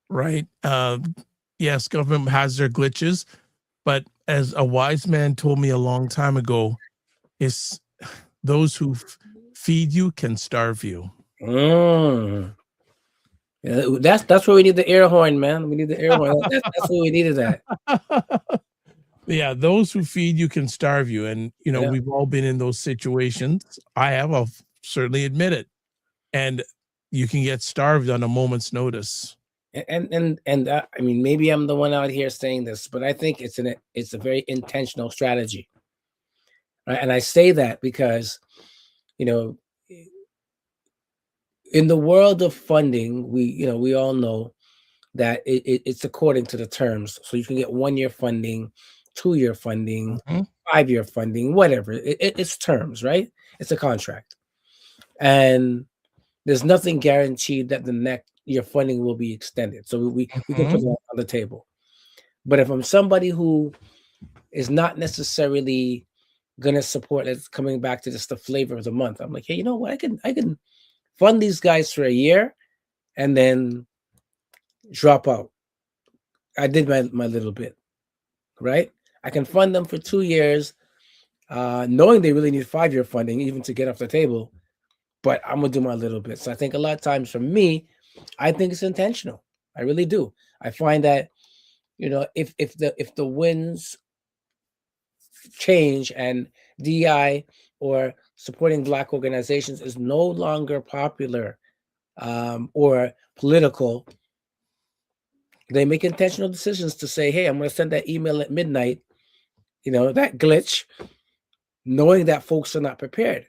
Right. Yes, government has their glitches, but as a wise man told me a long time ago, is those who feed you can starve you. Yeah, that's where we need the air horn, man. We need the air horn. That's where we needed that. Yeah, those who feed you can starve you, and you know, we've all been in those situations. I'll certainly admit it, and you can get starved on a moment's notice. And I mean, maybe I'm the one out here saying this, but I think it's a very intentional strategy, right? And I say that because, you know, in the world of funding, we all know that it's according to the terms. So you can get 1-year funding, 2-year funding, 5-year funding, whatever. It's terms, right? It's a contract, and there's nothing guaranteed that the next year funding will be extended. So we can put that on the table. But if I'm somebody who is not necessarily gonna support, it's coming back to just the flavor of the month, I'm like, hey, you know what? I can fund these guys for a year and then drop out. I did my little bit, right? I can fund them for 2 years, knowing they really need 5-year funding even to get off the table, but I'm gonna do my little bit. So I think a lot of times for me, I think it's intentional. I really do. I find that, if the winds change and DI or supporting Black organizations is no longer popular or political, they make intentional decisions to say, hey, I'm going to send that email at midnight, that glitch, knowing that folks are not prepared,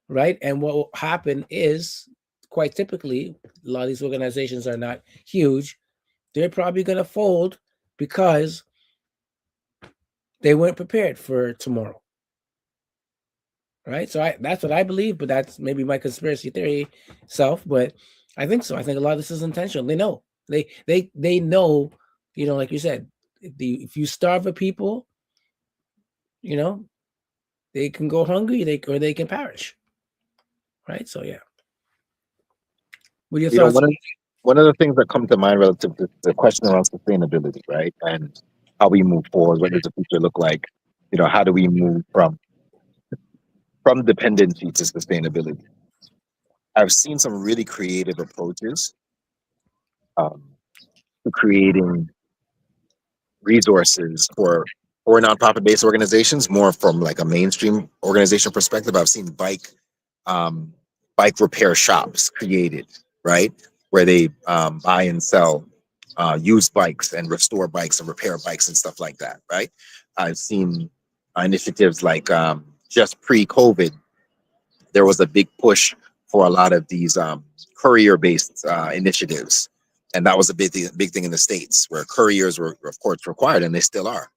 right? And what will happen is, quite typically, a lot of these organizations are not huge. They're probably going to fold because they weren't prepared for tomorrow, right? So that's what I believe, but that's maybe my conspiracy theory self, but I think so. I think a lot of this is intentional. They know. They know, like you said, if you starve a people, they can go hungry, or they can perish, right? So yeah. What are your thoughts? One of the things that come to mind relative to the question around sustainability, right, and how we move forward, what does the future look like? How do we move from dependency to sustainability? I've seen some really creative approaches to creating resources for nonprofit-based organizations, more from like a mainstream organization perspective. I've seen bike repair shops created, right, where they buy and sell used bikes and restore bikes and repair bikes and stuff like that, right? I've seen initiatives like just pre-COVID, there was a big push for a lot of these courier-based initiatives. And that was a big thing in the States, where couriers were, of course, required, and they still are.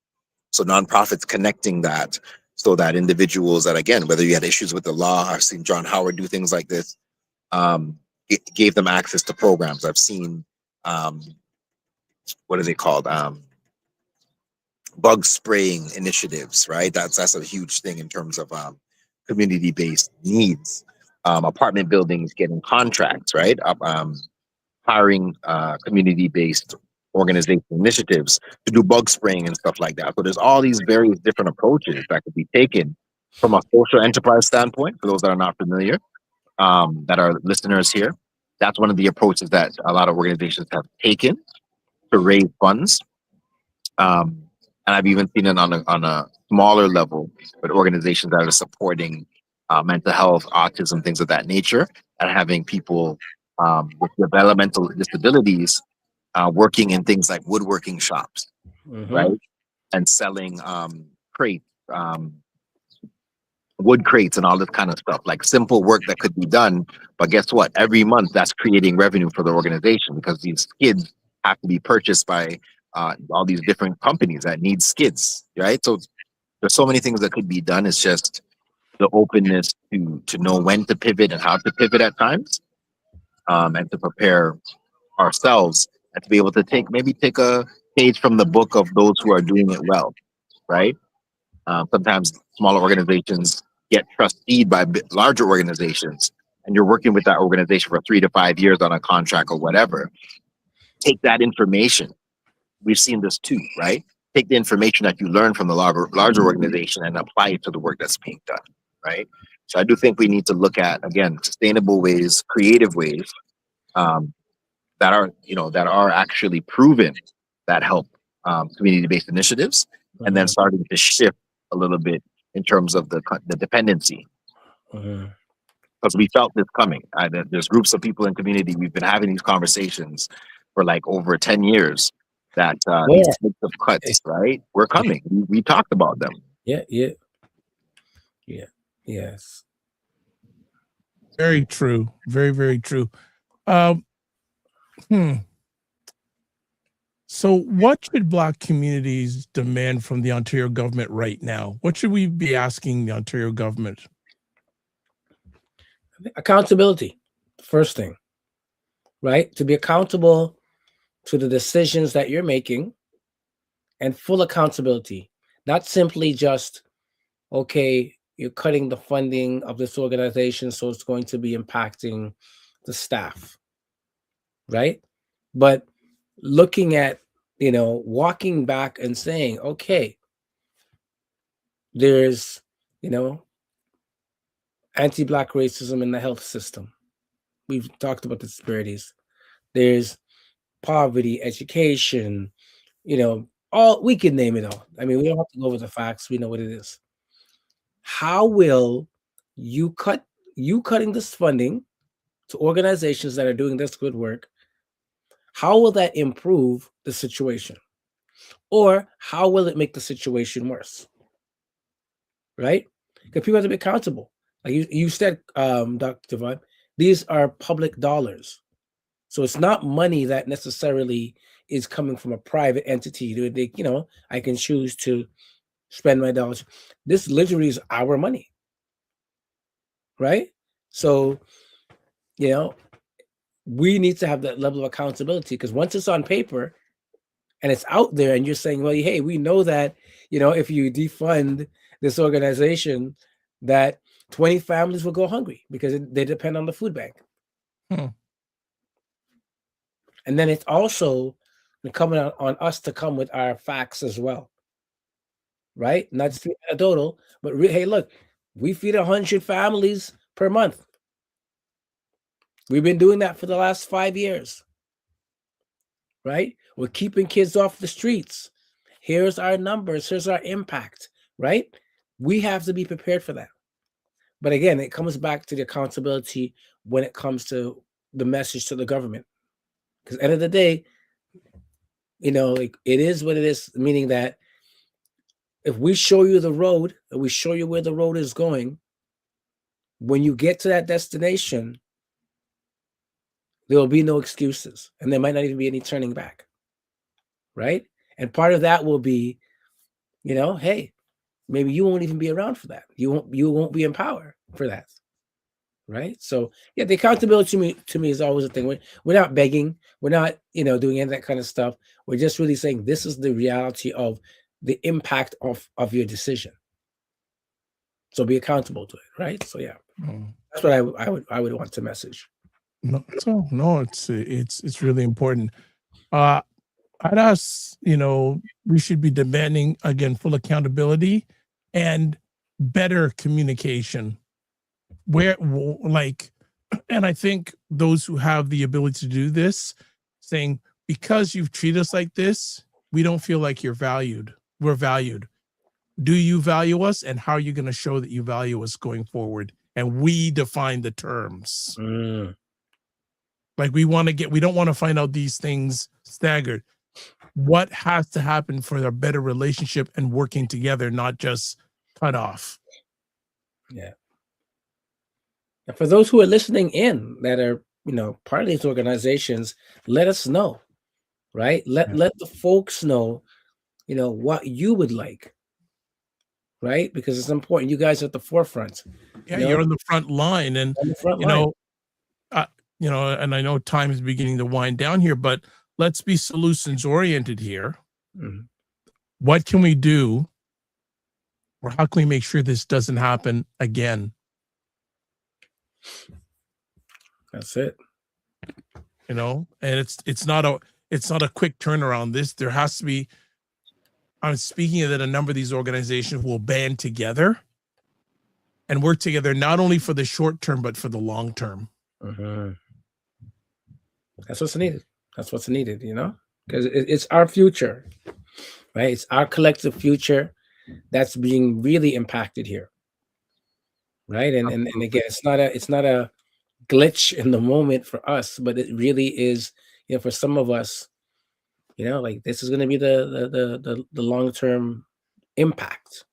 So nonprofits connecting that, so that individuals that, again, whether you had issues with the law, I've seen John Howard do things like this, it gave them access to programs. I've seen, what are they called? Bug spraying initiatives, right? That's a huge thing in terms of community-based needs. Apartment buildings getting contracts, right? Hiring community-based organization initiatives to do bug spraying and stuff like that. So there's all these various different approaches that could be taken from a social enterprise standpoint, for those that are not familiar, that are listeners here. That's one of the approaches that a lot of organizations have taken to raise funds. And I've even seen it on a smaller level with organizations that are supporting mental health, autism, things of that nature, and having people with developmental disabilities working in things like woodworking shops, right? And selling crates, wood crates and all this kind of stuff, like simple work that could be done. But guess what? Every month that's creating revenue for the organization, because these skids have to be purchased by all these different companies that need skids, right? So there's so many things that could be done. It's just the openness to know when to pivot and how to pivot at times, and to prepare ourselves and to be able to take a page from the book of those who are doing it well, right? Sometimes smaller organizations get trusteed by larger organizations, and you're working with that organization for 3 to 5 years on a contract or whatever. Take that information. We've seen this too, right? Take the information that you learn from the larger organization and apply it to the work that's being done, right? So I do think we need to look at, again, sustainable ways, creative ways that are actually proven that help community-based initiatives, and then starting to shift a little bit in terms of the dependency. Because we felt this coming. There's groups of people in community, we've been having these conversations for like over 10 years that these types of cuts, right? We're coming. We talked about them. Yes. Very true. Very, very true. So what should Black communities demand from the Ontario government right now? What should we be asking the Ontario government? Accountability, first thing, right? To be accountable to the decisions that you're making, and full accountability, not simply just, okay, you're cutting the funding of this organization, so it's going to be impacting the staff, right? But looking at, walking back and saying, okay, there's, anti-Black racism in the health system. We've talked about the disparities. There's poverty, education, all, we can name it all. I mean, we don't have to go over the facts. We know what it is. How will you cutting this funding to organizations that are doing this good work? How will that improve the situation? Or how will it make the situation worse? Right? Because people have to be accountable. Like you said, Dr. Vibe, these are public dollars. So it's not money that necessarily is coming from a private entity. They, I can choose to spend my dollars. This literally is our money, right? So, we need to have that level of accountability, because once it's on paper and it's out there and you're saying, well, hey, we know that, if you defund this organization, that 20 families will go hungry because they depend on the food bank. And then it's also incumbent on us to come with our facts as well, right? Not just anecdotal, but hey, look, we feed 100 families per month. We've been doing that for the last 5 years, right? We're keeping kids off the streets. Here's our numbers. Here's our impact, right? We have to be prepared for that. But again, it comes back to the accountability when it comes to the message to the government. Because at the end of the day, it is what it is, meaning that if we show you the road and we show you where the road is going, when you get to that destination, there will be no excuses, and there might not even be any turning back, right? And part of that will be, hey, maybe you won't even be around for that. You won't be in power for that, right? So yeah, the accountability to me is always a thing. We're not begging. We're not, doing any of that kind of stuff. We're just really saying this is the reality of the impact of your decision. So be accountable to it, right? So yeah, that's what I would want to message. No, it's really important. I'd ask, we should be demanding, again, full accountability and better communication. And I think those who have the ability to do this, saying, because you've treated us like this, we don't feel like you're valued. We're valued. Do you value us? And how are you going to show that you value us going forward? And we define the terms. Like we don't want to find out these things staggered. What has to happen for a better relationship and working together, not just cut off? Yeah. And for those who are listening in that are, part of these organizations, let us know, right? Let the folks know, what you would like, right? Because it's important. You guys are at the forefront. Yeah, you're on the front line, and and I know time is beginning to wind down here, but let's be solutions oriented here. What can we do, or how can we make sure this doesn't happen again? That's it. And it's not a quick turnaround. There has to be. I'm speaking of that a number of these organizations will band together and work together, not only for the short term but for the long term. That's what's needed. That's what's needed, because it's our future, right? It's our collective future that's being really impacted here, right? And again, it's not a glitch in the moment for us, but it really is, for some of us, like this is going to be the long-term impact.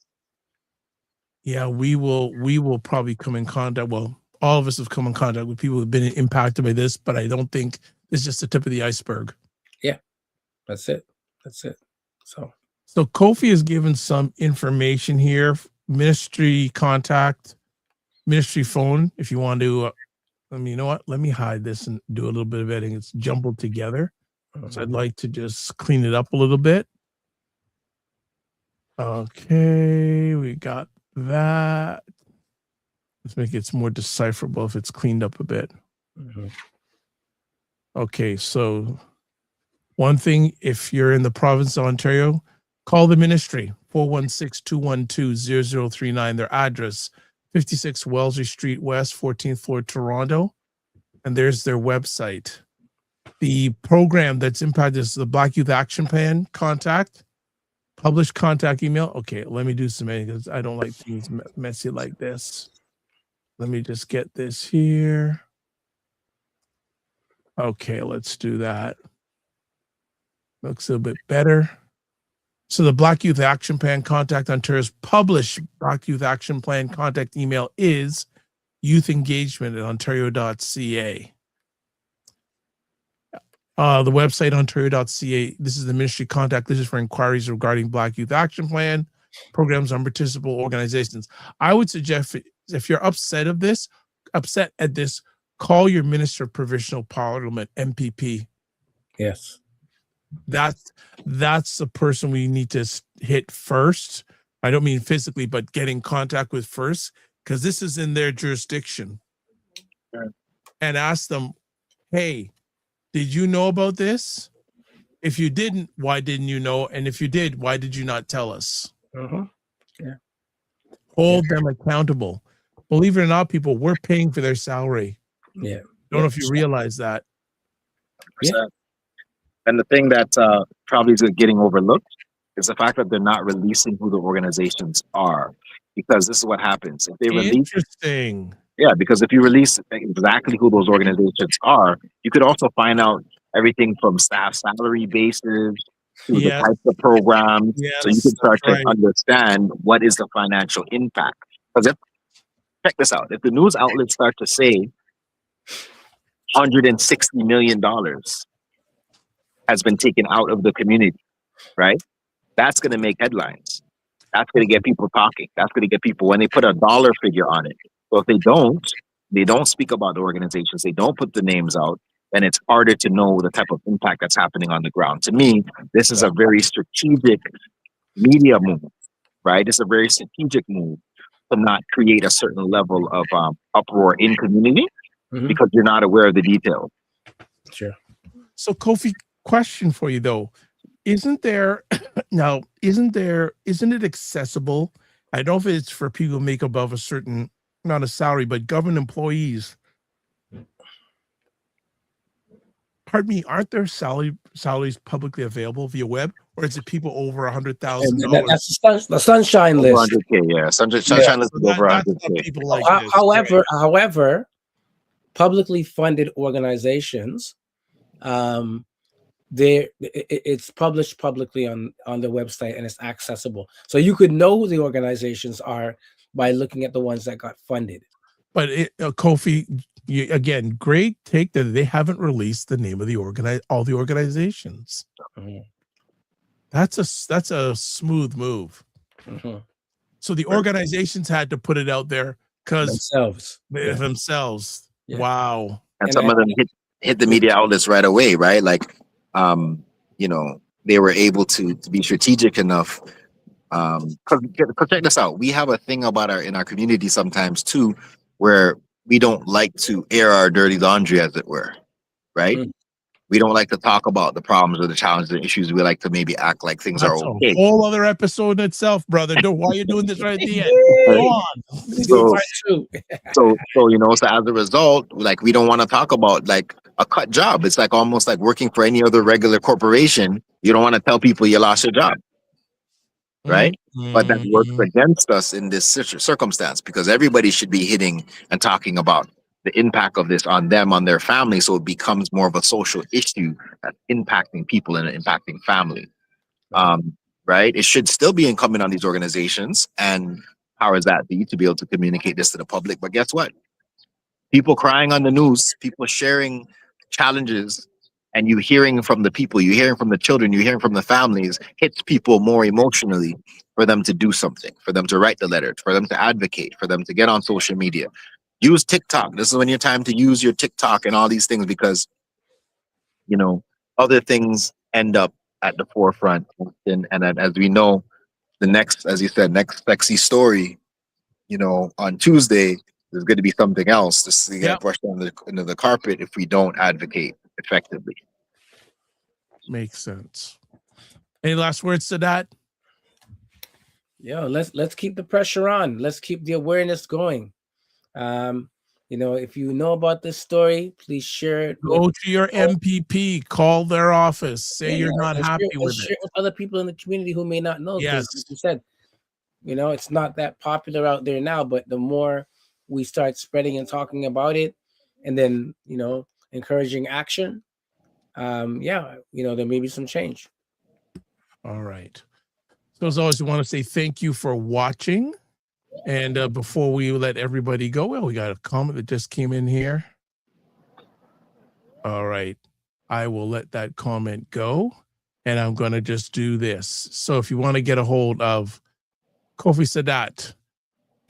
Yeah, we will probably come in contact. Well, all of us have come in contact with people who've been impacted by this, but I don't think it's just the tip of the iceberg. Yeah. That's it. That's it. So Kofi has given some information here. Ministry contact, ministry phone. If you want to, you know what? Let me hide this and do a little bit of editing. It's jumbled together. So I'd like to just clean it up a little bit. Okay, we got that. Let's make it more decipherable if it's cleaned up a bit. Okay, so one thing, if you're in the province of Ontario, call the ministry, 416-212-0039. Their address, 56 Wellesley Street West, 14th floor, Toronto. And there's their website. The program that's impacted is the Black Youth Action Plan contact. Published contact email. Okay, let me do some editing because I don't like things messy like this. Let me just get this here. Okay, let's do that. Looks a little bit better. So the Black Youth Action Plan contact Ontario's published Black Youth Action Plan contact email is youthengagement@ontario.ca. The website, ontario.ca. This is the ministry contact. This is for inquiries regarding Black Youth Action Plan, programs on participant organizations. I would suggest if you're upset at this, call your Minister of Provincial Parliament, MPP. yes. That's the person we need to hit first. I don't mean physically, but get in contact with first, because this is in their jurisdiction. Sure. And ask them, hey, did you know about this? If you didn't, why didn't you know? And if you did, why did you not tell us? Hold them accountable. Believe it or not, people, we're paying for their salary. Yeah. Don't know if you realize that. Yeah. And the thing that probably is getting overlooked is the fact that they're not releasing who the organizations are, because this is what happens if they release. Interesting. Yeah, because if you release exactly who those organizations are, you could also find out everything from staff salary bases to the types of programs. So you can start to understand what is the financial impact. Because check this out, if the news outlets start to say $160 million has been taken out of the community, right? That's going to make headlines. That's going to get people talking. That's going to get people, when they put a dollar figure on it. So if they don't speak about the organizations, they don't put the names out, then it's harder to know the type of impact that's happening on the ground. To me, this is a very strategic media move, right? It's a very strategic move to not create a certain level of uproar in community because you're not aware of the details. Sure. So Kofi, question for you though. Isn't it accessible? I don't know if it's for people who make above a certain amount of salary, but government employees, pardon me, aren't their salaries publicly available via web, or is it people over $100,000? That's the sunshine Over list. 100K, yeah. Sunshine list is over 100K. People like this. However, publicly funded organizations, it's published publicly on the website and it's accessible, so you could know who the organizations are by looking at the ones that got funded. But Kofi, again, great take that they haven't released the name of all the organizations. That's a smooth move. So the organizations had to put it out there because themselves. Yeah. Wow. And some of them hit the media outlets right away, right? Like, they were able to be strategic enough. Because check this out, we have a thing about in our community sometimes too, where we don't like to air our dirty laundry, as it were, right? We don't like to talk about the problems or the challenges and issues. We like to maybe act like things are okay. A whole other episode in itself, brother. Why are you doing this right at the end? Go on. So as a result, like, we don't want to talk about like a cut job. It's like almost like working for any other regular corporation. You don't want to tell people you lost your job, right? But that works against us in this circumstance, because everybody should be hitting and talking about the impact of this on them, on their family, so it becomes more of a social issue that's impacting people and impacting family. Right? It should still be incumbent on these organizations, and powers that be, to be able to communicate this to the public. But guess what? People crying on the news, people sharing challenges and you hearing from the people, you hearing from the children, you hearing from the families, hits people more emotionally for them to do something, for them to write the letters, for them to advocate, for them to get on social media. Use TikTok. This is when your time to use your TikTok and all these things, because other things end up at the forefront. And then, as we know, the next, as you said, next sexy story, on Tuesday, there's going to be something else. This is get brushed under the carpet if we don't advocate effectively. Makes sense. Any last words to that? Yeah, let's keep the pressure on. Let's keep the awareness going. If you know about this story, please share it. Go to your MPP, call their office, say you're not happy with share it. with other people in the community who may not know. Yes. Like you said, it's not that popular out there now, but the more we start spreading and talking about it, and then encouraging action, there may be some change. All right. So as always, we want to say thank you for watching. And before we let everybody go, we got a comment that just came in here. All right. I will let that comment go. And I'm going to just do this. So if you want to get a hold of Kofi Sadat,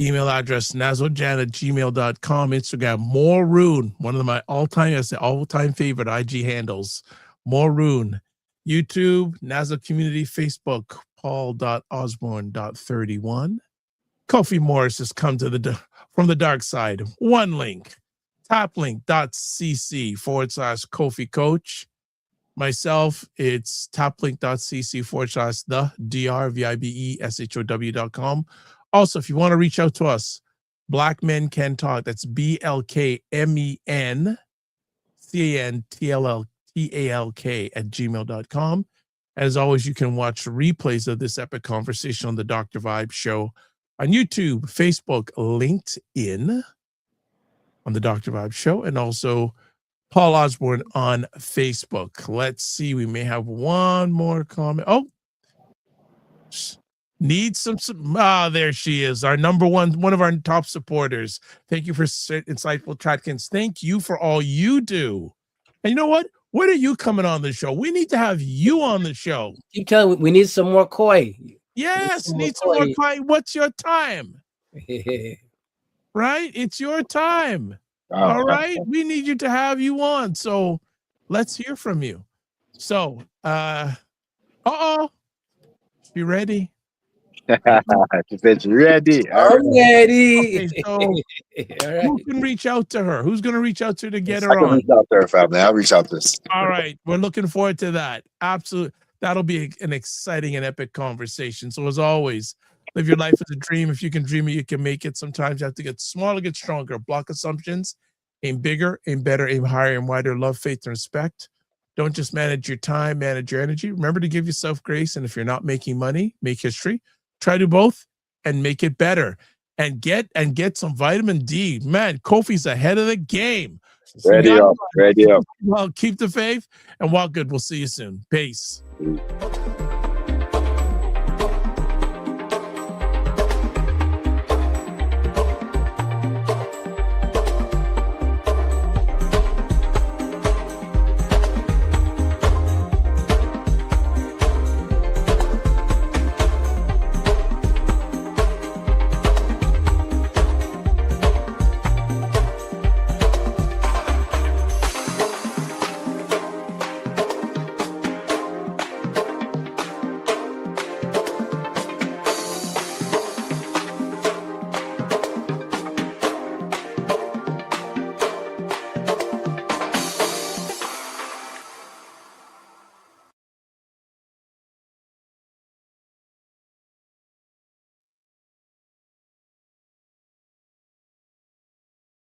email address nazojan@gmail.com, Instagram, Maroon, one of my all-time favorite IG handles, Maroon, YouTube, Nazo Community, Facebook, paul.osborne.31. Kofi Morris has come from the dark side. One link, taplink.cc/Kofi Coach. Myself, it's taplink.cc/the drvibeshow.com. Also, if you want to reach out to us, Black Men Can Talk. That's BLKMENCANTALK@gmail.com. As always, you can watch replays of this epic conversation on the Dr. Vibe Show on YouTube, Facebook, LinkedIn, on the Dr. Vibe Show, and also Paul Osborne on Facebook. Let's see. We may have one more comment. Oh, needs some. There she is. Our number one of our top supporters. Thank you for insightful Tratkins. Thank you for all you do. And you know what? When are you coming on the show? We need to have you on the show. Keep telling me we need some more koi. Yes, need some more koi. What's your time? Right? It's your time. All right. We need you to have you on. So let's hear from you. So, you ready? She said, "You ready?" I'm ready. Okay, so who can reach out to her? Who's going to reach out to her to get I her can on? reach out to her family. I'll reach out to her. All right. We're looking forward to that. Absolutely. That'll be an exciting and epic conversation. So as always, live your life as a dream. If you can dream it, you can make it. Sometimes you have to get smaller, get stronger. Block assumptions. Aim bigger, aim better, aim higher, and wider. Love, faith, and respect. Don't just manage your time, manage your energy. Remember to give yourself grace. And if you're not making money, make history. Try to do both and make it better. And get some vitamin D. Man, Kofi's ahead of the game. So Ready up. Well, keep the faith and walk good. We'll see you soon. Peace.